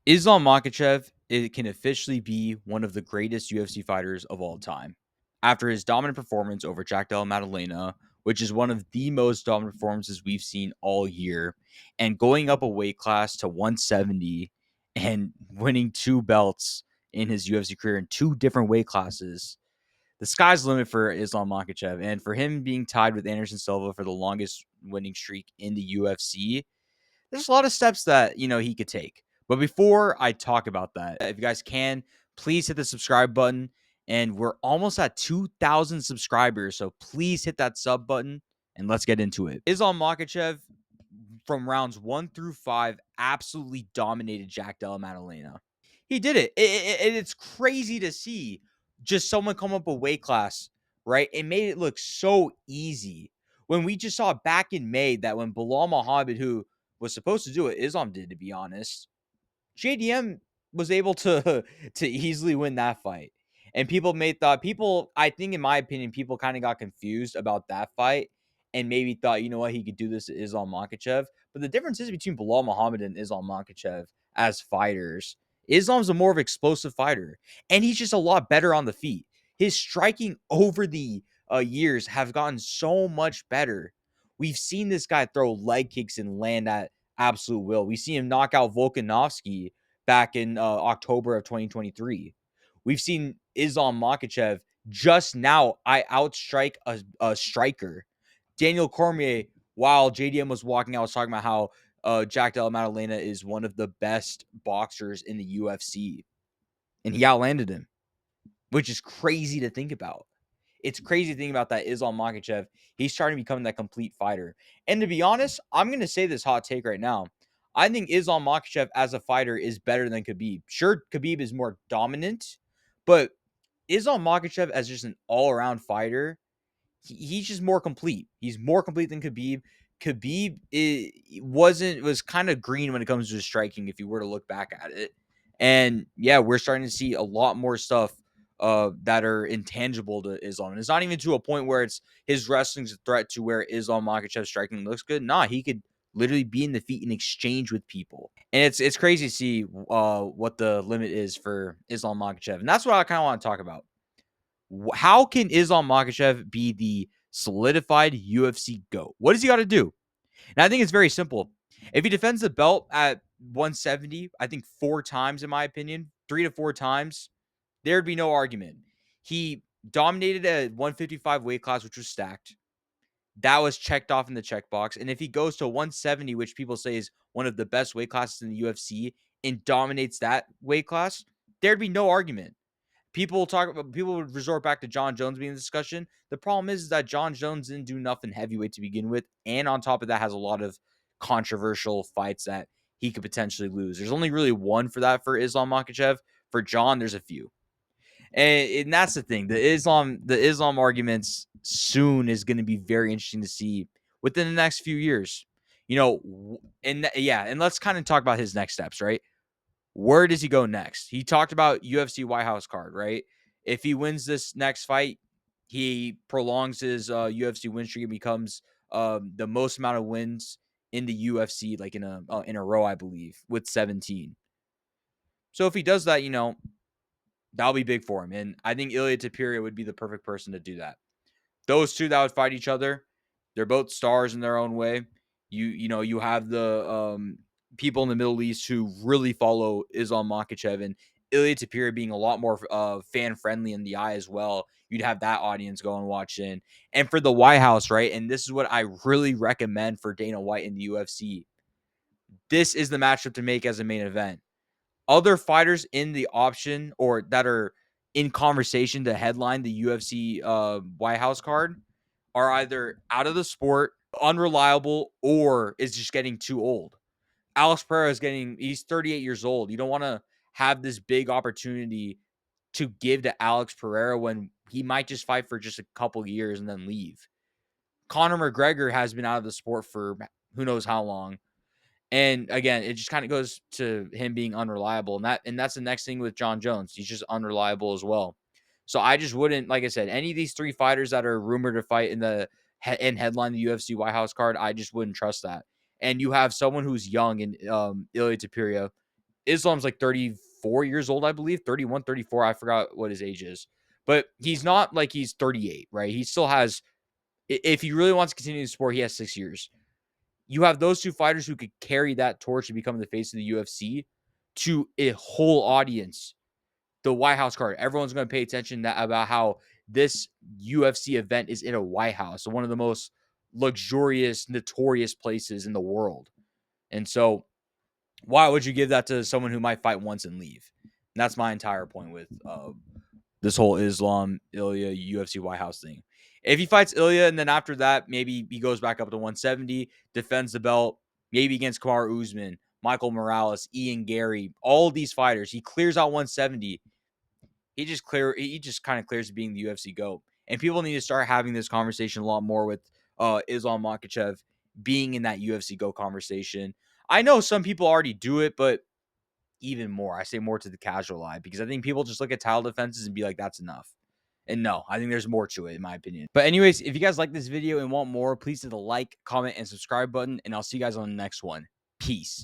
Islam Makhachev can officially be one of the greatest UFC fighters of all time. After his dominant performance over Jack Della Maddalena, which is one of the most dominant performances we've seen all year, and going up a weight class to 170 and winning 2 belts in his UFC career in 2 different weight classes, the sky's the limit for Islam Makhachev. And for him being tied with Anderson Silva for the longest winning streak in the UFC, there's a lot of steps that, he could take. But before I talk about that, if you guys can, please hit the subscribe button. And we're almost at 2,000 subscribers. So please hit that sub button and let's get into it. Islam Makhachev, from rounds 1 through 5, absolutely dominated Jack Della Maddalena. He did it. It's crazy to see just someone come up a weight class, right? It made it look so easy. When we just saw back in May that when Bilal Muhammad, who was supposed to do what Islam did, to be honest, JDM was able to to easily win that fight. And people, I think in my opinion, people kind of got confused about that fight and maybe thought, you know what, he could do this to Islam Makhachev. But the difference is between Bilal Muhammad and Islam Makhachev as fighters. Islam's a more of an explosive fighter, and he's just a lot better on the feet. His striking over the years have gotten so much better. We've seen this guy throw leg kicks and land at absolute will. We see him knock out Volkanovski back in October of 2023. We've seen Islam Makhachev just now I outstrike a striker. Daniel Cormier, while JDM was walking out, was talking about how Jack Della Maddalena is one of the best boxers in the UFC. And he outlanded him, which is crazy to think about. It's crazy to think about that Islam Makhachev, he's trying to become that complete fighter. And to be honest, I'm going to say this hot take right now. I think Islam Makhachev as a fighter is better than Khabib. Sure, Khabib is more dominant, but Islam Makhachev as just an all-around fighter, he's just more complete. He's more complete than Khabib. Khabib was kind of green when it comes to his striking if you were to look back at it. And yeah, we're starting to see a lot more stuff that are intangible to Islam. And it's not even to a point where it's his wrestling's a threat to where Islam Makhachev striking looks good. Nah, he could literally be in the feet and exchange with people. And it's crazy to see what the limit is for Islam Makhachev. And that's what I kind of want to talk about. How can Islam Makhachev be the solidified UFC GOAT? What does he got to do? And I think it's very simple. If he defends the belt at 170, I think 4 times, in my opinion, 3 to 4 times, there'd be no argument. He dominated a 155 weight class, which was stacked. That was checked off in the checkbox. And if he goes to 170, which people say is one of the best weight classes in the UFC, and dominates that weight class, there'd be no argument. People would resort back to John Jones being in the discussion. The problem is that John Jones didn't do nothing heavyweight to begin with, and on top of that has a lot of controversial fights that he could potentially lose. There's only really one for that for Islam Makhachev. For John, there's a few. And that's the thing. The Islam arguments soon is going to be very interesting to see within the next few years. And let's kind of talk about his next steps, right? Where does he go next? He talked about UFC White House card, right? If he wins this next fight, he prolongs his UFC win streak and becomes the most amount of wins in the UFC, like in a row, I believe, with 17. So if he does that, that'll be big for him. And I think Ilya Tapiria would be the perfect person to do that. Those two that would fight each other, they're both stars in their own way. You have the people in the Middle East who really follow Islam Makhachev, and Ilya Tapiria being a lot more fan friendly in the eye as well. You'd have that audience go and watch in. And for the White House, right? And this is what I really recommend for Dana White in the UFC. This is the matchup to make as a main event. Other fighters in the option or that are in conversation to headline the UFC White House card are either out of the sport, unreliable, or is just getting too old. Alex Pereira he's 38 years old. You don't want to have this big opportunity to give to Alex Pereira when he might just fight for just a couple years and then leave. Conor McGregor has been out of the sport for who knows how long. And again, it just kind of goes to him being unreliable. And that's the next thing with John Jones. He's just unreliable as well. So I just wouldn't, like I said, any of these 3 fighters that are rumored to fight and headline the UFC White House card, I just wouldn't trust that. And you have someone who's young and Ilya Tapiria Islam's like 34 years old, I believe, 31, 34. I forgot what his age is. But he's not like he's 38, right? He still has, if he really wants to continue the sport, he has 6 years. You have those two fighters who could carry that torch and become the face of the UFC to a whole audience. The White House card. Everyone's going to pay attention about how this UFC event is in a White House, one of the most luxurious, notorious places in the world. And so, why would you give that to someone who might fight once and leave? And that's my entire point with this whole Islam Ilya UFC White House thing. If he fights Ilya and then after that, maybe he goes back up to 170, defends the belt, maybe against Kamaru Usman, Michael Morales, Ian Gary, all these fighters, he clears out 170. He just kind of clears to being the UFC GOAT. And people need to start having this conversation a lot more with Islam Makhachev being in that UFC GOAT conversation. I know some people already do it, but even more. I say more to the casual eye because I think people just look at title defenses and be like, that's enough. And no, I think there's more to it, in my opinion. But anyways, if you guys like this video and want more, please hit the like, comment, and subscribe button. And I'll see you guys on the next one. Peace.